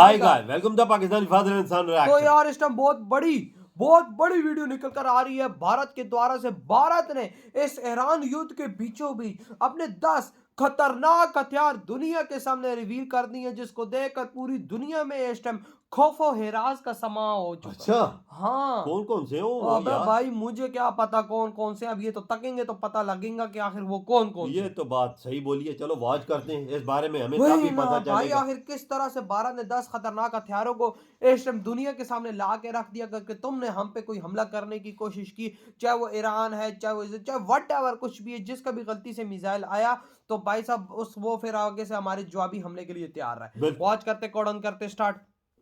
Hi guys, welcome to Pakistani father and son तो reaction. यार इस टाइम बहुत बड़ी वीडियो निकल कर आ रही है भारत के द्वारा से। भारत ने इस ईरान युद्ध के बीचों बीच अपने 10 खतरनाक हथियार दुनिया के सामने रिवील कर दिए हैं, जिसको देखकर पूरी दुनिया में इस टाइम खौफो हिरास का समा हो चुका है। अच्छा, हाँ, कौन कौन से हो अबे यार? भाई मुझे क्या पता कौन कौन से, अब ये तो तकेंगे तो पता लगेगा कि आखिर वो कौन कौन ये से। तो बात सही बोली है। चलो वॉच करते हैं इस बारे में, हमें तब वही भी ना पता भाई, चलेगा। आखिर किस तरह से भारत ने 10 खतरनाक हथियारों को इस टाइम दुनिया के सामने ला के रख दिया कि तुमने हम पे कोई हमला करने की कोशिश की, चाहे वो ईरान है, चाहे वट एवर कुछ भी है, जिसका भी गलती से मिसाइल आया तो भाई साहब उस वो फिर आगे से हमारे जवाबी हमले के लिए तैयार है। बिल्कुल। वॉच करते कोडन करते स्टार्ट।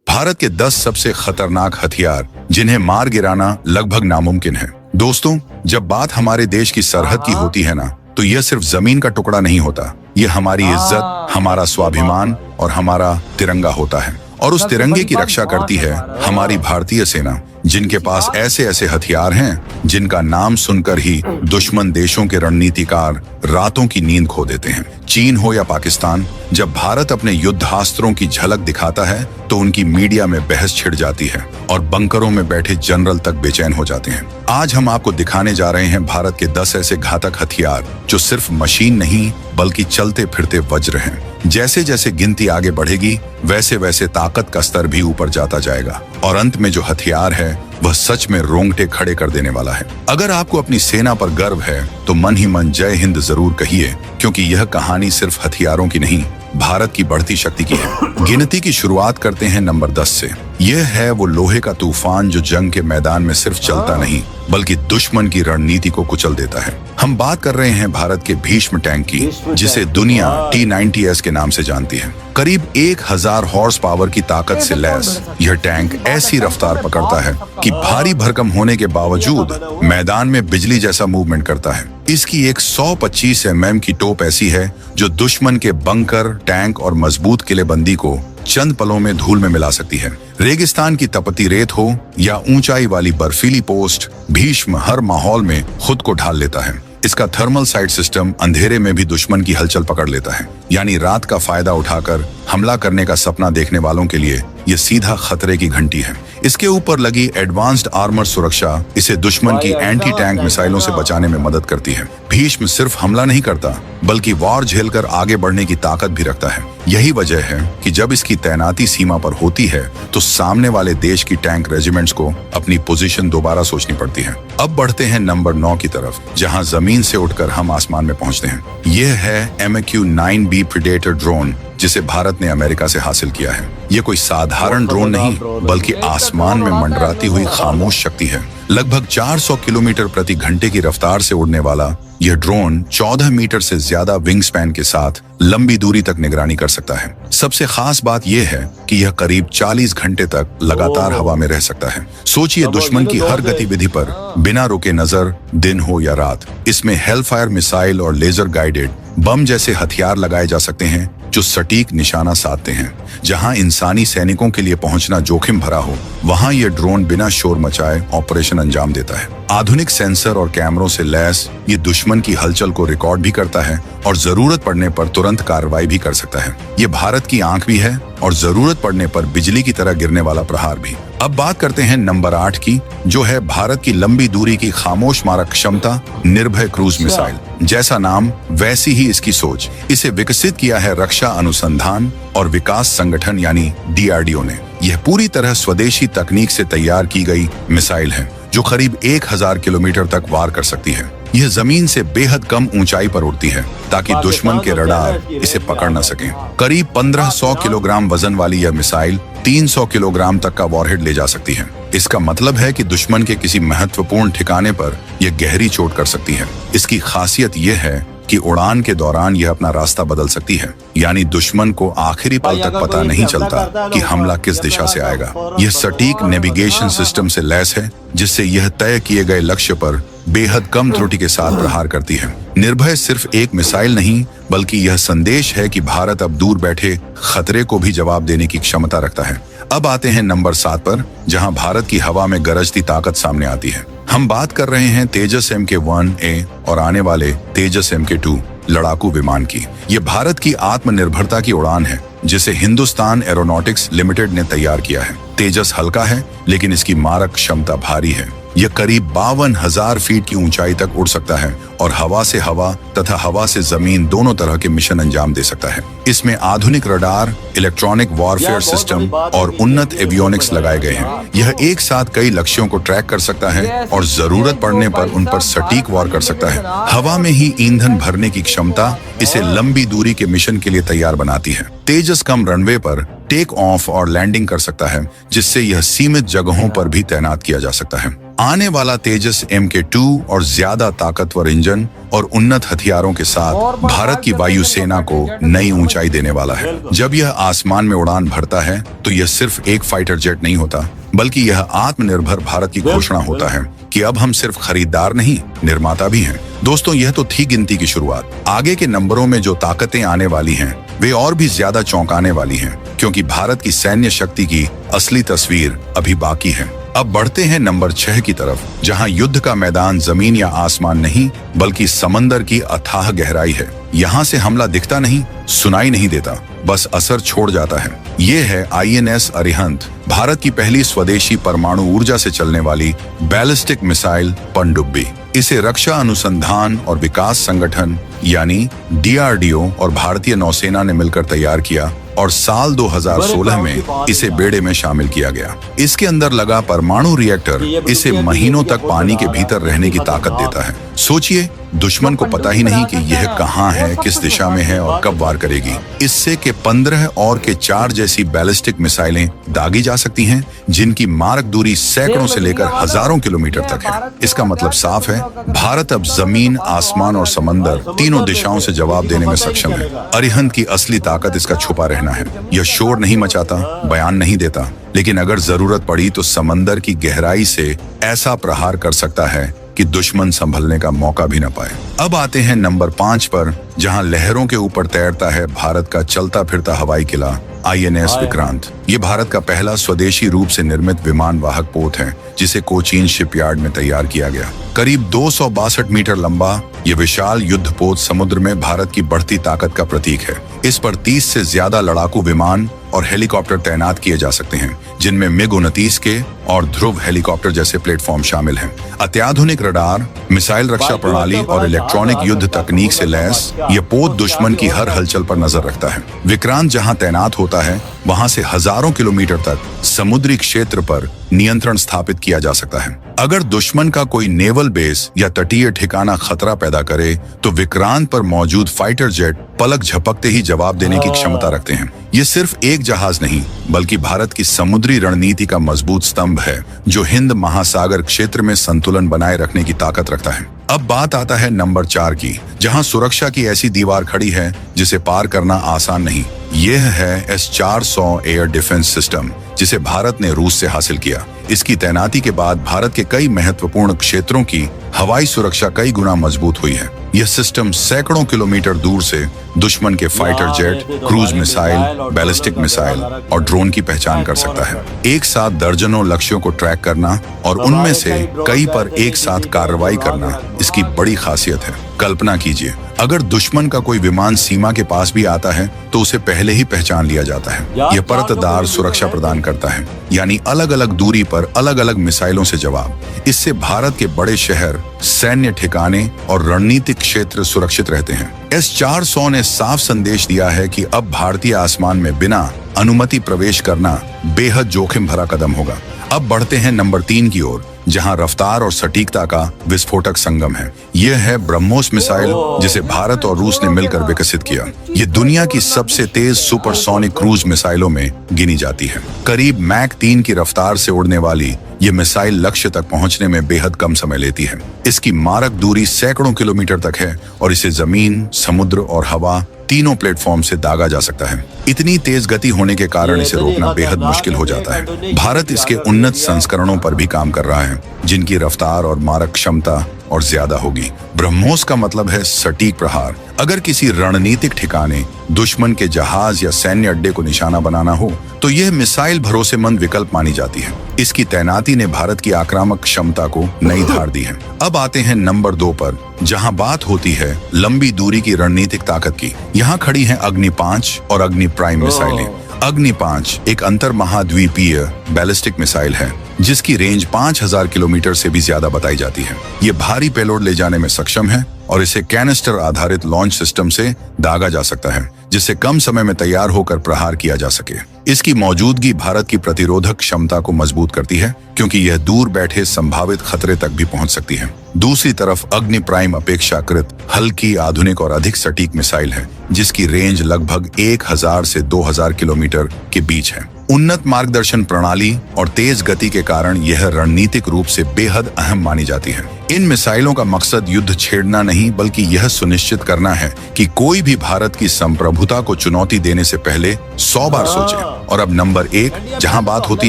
भारत के 10 सबसे खतरनाक हथियार जिन्हें मार गिराना लगभग नामुमकिन है। दोस्तों, जब बात हमारे देश की सरहद की होती है ना, तो यह सिर्फ जमीन का टुकड़ा नहीं होता। यह हमारी इज्जत, हमारा स्वाभिमान और हमारा तिरंगा होता है। और उस तिरंगे की रक्षा करती है हमारी भारतीय सेना, जिनके पास ऐसे ऐसे हथियार हैं जिनका नाम सुनकर ही दुश्मन देशों के रणनीतिकार रातों की नींद खो देते हैं। चीन हो या पाकिस्तान, जब भारत अपने युद्धास्त्रों की झलक दिखाता है तो उनकी मीडिया में बहस छिड़ जाती है और बंकरों में बैठे जनरल तक बेचैन हो जाते हैं। आज हम आपको दिखाने जा रहे हैं भारत के 10 ऐसे घातक हथियार जो सिर्फ मशीन नहीं बल्कि चलते फिरते वज्र हैं। जैसे जैसे गिनती आगे बढ़ेगी वैसे वैसे ताकत का स्तर भी ऊपर जाता जाएगा और अंत में जो हथियार है वह सच में रोंगटे खड़े कर देने वाला है। अगर आपको अपनी सेना पर गर्व है तो मन ही मन जय हिंद जरूर कहिए, क्योंकि यह कहानी सिर्फ हथियारों की नहीं, भारत की बढ़ती शक्ति की है। गिनती की शुरुआत करते हैं नंबर 10 से। यह है वो लोहे का तूफान जो जंग के मैदान में सिर्फ चलता नहीं बल्कि दुश्मन की रणनीति को कुचल देता है। हम बात कर रहे हैं भारत के भीष्म टैंक की, जिसे दुनिया T-90S के नाम से जानती है। करीब 1000 हॉर्स पावर की ताकत से लैस यह टैंक ऐसी रफ्तार पकड़ता है कि भारी भरकम होने के बावजूद मैदान में बिजली जैसा मूवमेंट करता है। इसकी एक 125 mm की टोप ऐसी है जो दुश्मन के बंकर, टैंक और मजबूत किलेबंदी को चंद पलों में धूल में मिला सकती है। रेगिस्तान की तपती रेत हो या ऊंचाई वाली बर्फीली पोस्ट, भीष्म हर माहौल में खुद को ढाल लेता है। इसका थर्मल साइट सिस्टम अंधेरे में भी दुश्मन की हलचल पकड़ लेता है, यानी रात का फायदा उठाकर हमला करने का सपना देखने वालों के लिए यह सीधा खतरे की घंटी है। इसके ऊपर लगी एडवांस्ड आर्मर सुरक्षा इसे दुश्मन की एंटी टैंक मिसाइलों से बचाने में मदद करती है। भीष्म सिर्फ हमला नहीं करता बल्कि वार झेलकर आगे बढ़ने की ताकत भी रखता है। यही वजह है कि जब इसकी तैनाती सीमा पर होती है तो सामने वाले देश की टैंक रेजिमेंट्स को अपनी पोजीशन दोबारा सोचनी पड़ती है। अब बढ़ते हैं नंबर 9 की तरफ, जहां जमीन से उठकर हम आसमान में पहुंचते हैं। यह है MQ-9B प्रेडेटर ड्रोन, जिसे भारत ने अमेरिका से हासिल किया है। ये कोई साधारण ड्रोन नहीं बल्कि आसमान में मंडराती हुई खामोश शक्ति है। लगभग 400 किलोमीटर प्रति घंटे की रफ्तार से उड़ने वाला यह ड्रोन 14 मीटर से ज्यादा विंग स्पैन के साथ लंबी दूरी तक निगरानी कर सकता है। सबसे खास बात यह है कि यह करीब 40 घंटे तक लगातार हवा में रह सकता है। सोचिए दुश्मन की हर गतिविधि पर बिना रुके नजर, दिन हो या रात। इसमें हेलफायर मिसाइल और लेजर गाइडेड बम जैसे हथियार लगाए जा सकते हैं जो सटीक निशाना साधते हैं। जहां इंसानी सैनिकों के लिए पहुंचना जोखिम भरा हो, वहां यह ड्रोन बिना शोर मचाए ऑपरेशन अंजाम देता है। आधुनिक सेंसर और कैमरों से लैस ये दुश्मन की हलचल को रिकॉर्ड भी करता है और जरूरत पड़ने पर तुरंत कार्रवाई भी कर सकता है। ये भारत की आंख भी है और जरूरत पड़ने पर बिजली की तरह गिरने वाला प्रहार भी। अब बात करते हैं नंबर 8 की, जो है भारत की लंबी दूरी की खामोश मारक क्षमता, निर्भय क्रूज मिसाइल। जैसा नाम वैसी ही इसकी सोच। इसे विकसित किया है रक्षा अनुसंधान और विकास संगठन यानी DRDO ने। यह पूरी तरह स्वदेशी तकनीक से तैयार की गई मिसाइल है जो करीब 1000 किलोमीटर तक वार कर सकती है। यह जमीन से बेहद कम ऊंचाई पर उड़ती है ताकि दुश्मन के रडार इसे पकड़ न सकें। करीब 1500 किलोग्राम वजन वाली यह मिसाइल 300 किलोग्राम तक का वॉरहेड ले जा सकती है। इसका मतलब है कि दुश्मन के किसी महत्वपूर्ण ठिकाने पर यह गहरी चोट कर सकती है। इसकी खासियत यह है कि उड़ान के दौरान यह अपना रास्ता बदल सकती है, यानी दुश्मन को आखिरी पल तक पता नहीं चलता कि हमला किस दिशा से आएगा। यह सटीक नेविगेशन सिस्टम से लैस है, जिससे यह तय किए गए लक्ष्य पर बेहद कम त्रुटि के साथ प्रहार करती है। निर्भय सिर्फ एक मिसाइल नहीं बल्कि यह संदेश है कि भारत अब दूर बैठे खतरे को भी जवाब देने की क्षमता रखता है। अब आते हैं नंबर 7 पर, जहां भारत की हवा में गरजती ताकत सामने आती है। हम बात कर रहे हैं तेजस MK-1A और आने वाले तेजस MK-2 लड़ाकू विमान की। ये भारत की आत्मनिर्भरता की उड़ान है। जिसे हिंदुस्तान एरोनॉटिक्स लिमिटेड ने तैयार किया है। तेजस हल्का है, लेकिन इसकी मारक क्षमता भारी है। यह करीब 52,000 फीट की ऊंचाई तक उड़ सकता है और हवा से हवा तथा हवा से जमीन दोनों तरह के मिशन अंजाम दे सकता है। इसमें आधुनिक रडार, इलेक्ट्रॉनिक वॉरफेयर सिस्टम और उन्नत एवियोनिक्स लगाए गए हैं। यह एक साथ कई लक्ष्यों को ट्रैक कर सकता है और जरूरत पड़ने पर उन पर सटीक वार कर सकता है। हवा में ही ईंधन भरने की क्षमता इसे लंबी दूरी के मिशन के लिए तैयार बनाती है। तेजस कम रनवे पर टेक ऑफ और लैंडिंग कर सकता है, जिससे यह सीमित जगहों पर भी तैनात किया जा सकता है। आने वाला तेजस MK2 और ज्यादा ताकतवर इंजन और उन्नत हथियारों के साथ भारत की वायुसेना को नई ऊंचाई देने वाला है। जब यह आसमान में उड़ान भरता है तो यह सिर्फ एक फाइटर जेट नहीं होता, बल्कि यह आत्मनिर्भर भारत की घोषणा होता है कि अब हम सिर्फ खरीदार नहीं, निर्माता भी हैं। दोस्तों, यह तो थी गिनती की शुरुआत। आगे के नंबरों में जो ताकतें आने वाली हैं, वे और भी ज्यादा चौंकाने वाली हैं, क्योंकि भारत की सैन्य शक्ति की असली तस्वीर अभी बाकी है। अब बढ़ते हैं नंबर 6 की तरफ, जहां युद्ध का मैदान जमीन या आसमान नहीं, बल्कि समंदर की अथाह गहराई है। यहाँ से हमला दिखता नहीं, सुनाई नहीं देता, बस असर छोड़ जाता है। ये है INS अरिहंत, भारत की पहली स्वदेशी परमाणु ऊर्जा से चलने वाली बैलिस्टिक मिसाइल पनडुब्बी। इसे रक्षा अनुसंधान और विकास संगठन यानी DRDO और भारतीय नौसेना ने मिलकर तैयार किया और साल 2016 में इसे बेड़े में शामिल किया गया। इसके अंदर लगा परमाणु रिएक्टर इसे महीनों तक पानी के भीतर रहने की ताकत देता है। सोचिए, दुश्मन को पता ही नहीं कि यह कहां है, किस दिशा में है और कब वार करेगी। इससे के 15 और के 4 जैसी बैलिस्टिक मिसाइलें दागी जा सकती हैं, जिनकी मारक दूरी सैकड़ों से लेकर हजारों किलोमीटर तक है। इसका मतलब साफ है, भारत अब जमीन, आसमान और समंदर तीनों दिशाओं से जवाब देने में सक्षम है। अरिहंत की असली ताकत इसका छुपा रहना है। यह शोर नहीं मचाता, बयान नहीं देता, लेकिन अगर जरूरत पड़ी तो समंदर की गहराई से ऐसा प्रहार कर सकता है कि दुश्मन संभलने का मौका भी न पाए। अब आते हैं नंबर 5 पर, जहां लहरों के ऊपर तैरता है भारत का चलता फिरता हवाई किला INS विक्रांत। ये भारत का पहला स्वदेशी रूप से निर्मित विमान वाहक पोत है, जिसे कोचीन शिपयार्ड में तैयार किया गया। करीब 262 मीटर लंबा ये विशाल युद्धपोत समुद्र में भारत की बढ़ती ताकत का प्रतीक है। इस पर 30 से ज्यादा लड़ाकू विमान और हेलीकॉप्टर तैनात किए जा सकते हैं, जिनमें MiG-29 के और ध्रुव हेलीकॉप्टर जैसे प्लेटफॉर्म शामिल हैं। अत्याधुनिक रडार, मिसाइल रक्षा प्रणाली और इलेक्ट्रॉनिक युद्ध तकनीक से लैस ये पोत दुश्मन की हर हलचल पर नजर रखता है। विक्रांत जहां तैनात होता है, वहां से हजारों किलोमीटर तक समुद्री क्षेत्र पर नियंत्रण स्थापित किया जा सकता है। अगर दुश्मन का कोई नेवल बेस या तटीय ठिकाना खतरा पैदा करे, तो विक्रांत पर मौजूद फाइटर जेट पलक झपकते ही जवाब देने की क्षमता रखते हैं। ये सिर्फ एक जहाज नहीं, बल्कि भारत की समुद्री रणनीति का मजबूत स्तंभ है, जो हिंद महासागर क्षेत्र में संतुलन बनाए रखने की ताकत रखता है। अब बात आता है नंबर 4 की, जहां सुरक्षा की ऐसी दीवार खड़ी है जिसे पार करना आसान नहीं। यह है S-400 एयर डिफेंस सिस्टम, जिसे भारत ने रूस से हासिल किया। इसकी तैनाती के बाद भारत के कई महत्वपूर्ण क्षेत्रों की हवाई सुरक्षा कई गुना मजबूत हुई है। यह सिस्टम सैकड़ों किलोमीटर दूर से दुश्मन के fighter jet, cruise missile, ballistic missile और ड्रोन की पहचान कर सकता है। एक साथ दर्जनों लक्ष्यों को ट्रैक करना और उनमें से कई पर एक साथ कार्रवाई करना इसकी बड़ी खासियत है। कल्पना कीजिए, अगर दुश्मन का कोई विमान सीमा के पास भी आता है तो उसे पहले ही पहचान लिया जाता है। यह परतदार सुरक्षा प्रदान करता है, यानी अलग अलग दूरी पर अलग अलग मिसाइलों से जवाब। इससे भारत के बड़े शहर, सैन्य ठिकाने और रणनीतिक क्षेत्र सुरक्षित रहते हैं। S-400 ने साफ संदेश दिया है कि अब भारतीय आसमान में बिना अनुमति प्रवेश करना बेहद जोखिम भरा कदम होगा। अब बढ़ते हैं नंबर 3 की ओर, जहां रफ्तार और सटीकता का विस्फोटक संगम है। यह है ब्रह्मोस मिसाइल, जिसे भारत और रूस ने मिलकर विकसित किया। ये दुनिया की सबसे तेज सुपरसोनिक क्रूज मिसाइलों में गिनी जाती है। करीब मैक 3 की रफ्तार से उड़ने वाली ये मिसाइल लक्ष्य तक पहुंचने में बेहद कम समय लेती है। इसकी मारक दूरी सैकड़ों किलोमीटर तक है और इसे जमीन, समुद्र और हवा तीनों प्लेटफॉर्म से दागा जा सकता है। इतनी तेज गति होने के कारण इसे रोकना बेहद मुश्किल हो जाता है। भारत इसके उन्नत संस्करणों पर भी काम कर रहा है, जिनकी रफ्तार और मारक क्षमता और ज्यादा होगी। ब्रह्मोस का मतलब है सटीक प्रहार। अगर किसी रणनीतिक ठिकाने, दुश्मन के जहाज या सैन्य अड्डे को निशाना बनाना हो तो यह मिसाइल भरोसेमंद विकल्प मानी जाती है। इसकी तैनाती ने भारत की आक्रामक क्षमता को नई धार दी है। अब आते हैं नंबर 2 पर, जहां बात होती है लंबी दूरी की रणनीतिक ताकत की। यहाँ खड़ी हैं अग्नि 5 और अग्नि प्राइम मिसाइलें। अग्नि 5 एक अंतर महाद्वीपीय बैलिस्टिक मिसाइल है जिसकी रेंज 5000 किलोमीटर से भी ज्यादा बताई जाती है। ये भारी पेलोड ले जाने में सक्षम है और इसे कैनिस्टर आधारित लॉन्च सिस्टम से दागा जा सकता है जिससे कम समय में तैयार होकर प्रहार किया जा सके। इसकी मौजूदगी भारत की प्रतिरोधक क्षमता को मजबूत करती है क्योंकि यह दूर बैठे संभावित खतरे तक भी पहुंच सकती है। दूसरी तरफ अग्नि प्राइम अपेक्षाकृत हल्की, आधुनिक और अधिक सटीक मिसाइल है जिसकी रेंज लगभग 1000 से 2000 किलोमीटर के बीच है। उन्नत मार्गदर्शन प्रणाली और तेज गति के कारण यह रणनीतिक रूप से बेहद अहम मानी जाती है। इन मिसाइलों का मकसद युद्ध छेड़ना नहीं बल्कि यह सुनिश्चित करना है कि कोई भी भारत की संप्रभुता को चुनौती देने से पहले 100 बार सोचे। और अब नंबर 1 जहां बात होती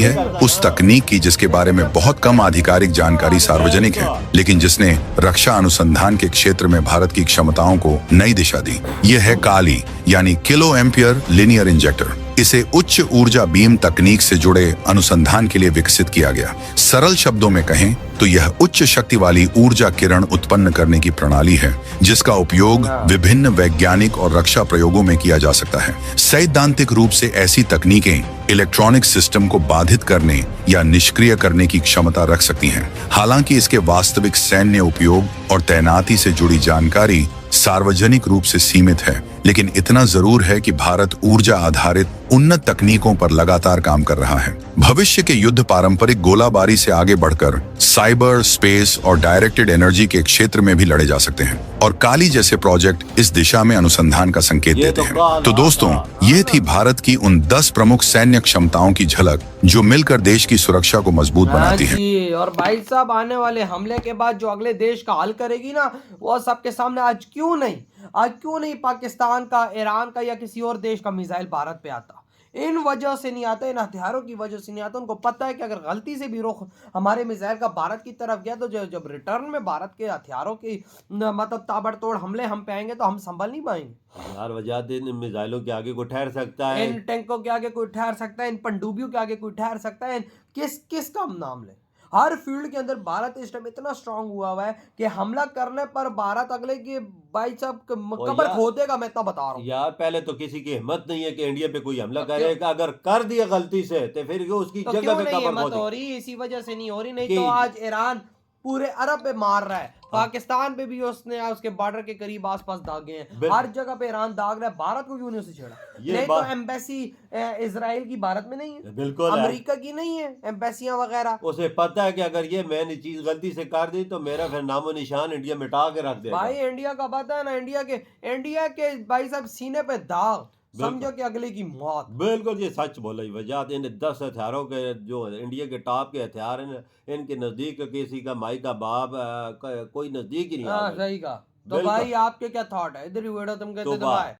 है उस तकनीक की जिसके बारे में बहुत कम आधिकारिक जानकारी सार्वजनिक है लेकिन जिसने रक्षा अनुसंधान के क्षेत्र में भारत की क्षमताओं को नई दिशा दी। यह है काली यानी किलो एम्पियर लिनियर इंजेक्टर। इसे उच्च ऊर्जा बीम तकनीक से जुड़े अनुसंधान के लिए विकसित किया गया। सरल शब्दों में कहें तो यह उच्च शक्ति वाली ऊर्जा किरण उत्पन्न करने की प्रणाली है जिसका उपयोग विभिन्न वैज्ञानिक और रक्षा प्रयोगों में किया जा सकता है। सैद्धांतिक रूप से ऐसी तकनीकें इलेक्ट्रॉनिक सिस्टम को बाधित करने या निष्क्रिय करने की क्षमता रख सकती हैं। हालांकि इसके वास्तविक सैन्य उपयोग और तैनाती से जुड़ी जानकारी सार्वजनिक रूप से सीमित है, लेकिन इतना जरूर है कि भारत ऊर्जा आधारित उन्नत तकनीकों पर लगातार काम कर रहा है। भविष्य के युद्ध पारंपरिक गोलाबारी से आगे बढ़कर साइबर, स्पेस और डायरेक्टेड एनर्जी के क्षेत्र में भी लड़े जा सकते हैं और काली जैसे प्रोजेक्ट इस दिशा में अनुसंधान का संकेत देते हैं। तो दोस्तों, ये थी भारत की उन 10 प्रमुख सैन्य क्षमताओं की झलक जो मिलकर देश की सुरक्षा को मजबूत बनाती है। और भाई साहब, आने वाले हमले के बाद जो अगले देश का हल करेगी ना, वो सबके सामने आज क्यों नहीं पाकिस्तान का, ईरान का या किसी और देश का मिसाइल भारत पे आता। इन वजह से नहीं आता, इन हथियारों की वजह से नहीं आता। उनको पता है कि अगर गलती से भी रुख हमारे मिसाइल का भारत की तरफ गया तो जब रिटर्न में भारत के हथियारों की मतलब ताबड़तोड़ हमले हम पे आएंगे तो हम संभल नहीं पाएंगे। यार वजह इन मिसाइलों के आगे कोई ठहर सकता है, इन टैंकों के आगे कोई ठहर सकता है, इन पनडुब्बियों के आगे कोई ठहर सकता है। किसका हम नाम लें। हर फील्ड के अंदर भारत इस टाइम इतना स्ट्रांग हुआ है कि हमला करने पर भारत अगले की भाई साहब कब्र खोदेगा। मैं तो बता रहा हूँ यार, पहले तो किसी की हिम्मत नहीं है कि इंडिया पे कोई हमला करेगा। अगर कर दिया गलती से तो फिर उसकी तो जगह पे कब्र हिम्मत हो रही, इसी वजह से नहीं हो रही। नहीं तो आज ईरान पूरे अरब पे मार रहा है, पाकिस्तान पे भी उसके बॉर्डर के करीब आसपास दागे हैं, हर जगह पे ईरान दाग रहा है। भारत को क्यों नहीं उसे छेड़ा? नहीं तो एम्बेसी इजराइल की भारत में नहीं है, बिल्कुल अमेरिका की नहीं है एम्बेसियां वगैरह। उसे पता है कि अगर ये मैंने चीज गलती से कर दी तो मेरा फिर नामो निशान इंडिया मिटा के रख देगा। भाई इंडिया का पता है ना, इंडिया के भाई साहब सीने पे दाग, समझो कि अगले की मौत। बिल्कुल, ये सच बोला। वजह इन 10 हथियारों के जो इंडिया के टॉप के हथियार हैं, इनके नजदीक किसी का माई का बाप कोई नजदीक ही नहीं। सही कहा। तो भाई आपके क्या थॉट है? इधर ही वीडियो तुम कहते थे भाई।